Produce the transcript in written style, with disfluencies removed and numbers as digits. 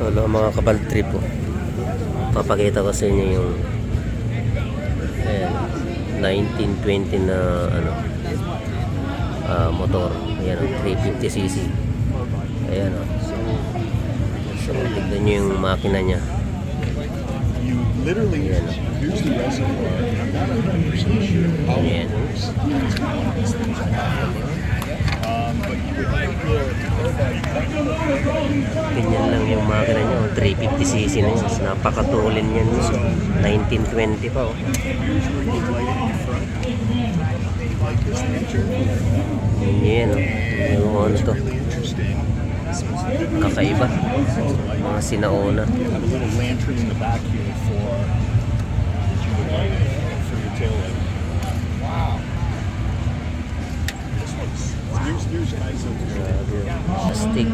Hello mga kabal trip po. Papakita ko sa inyo yung ayan, 1920 na motor. Ayan, 350cc. Ayan o. So tignan nyo yung makina nya. Ayan o. Ayan. Ganyan lang yung makina niya, 350cc na yun. Napakatulin yan, 1920 pa oh. Yan oh, yung ano to, kakaiba, mga sinauna. Astig.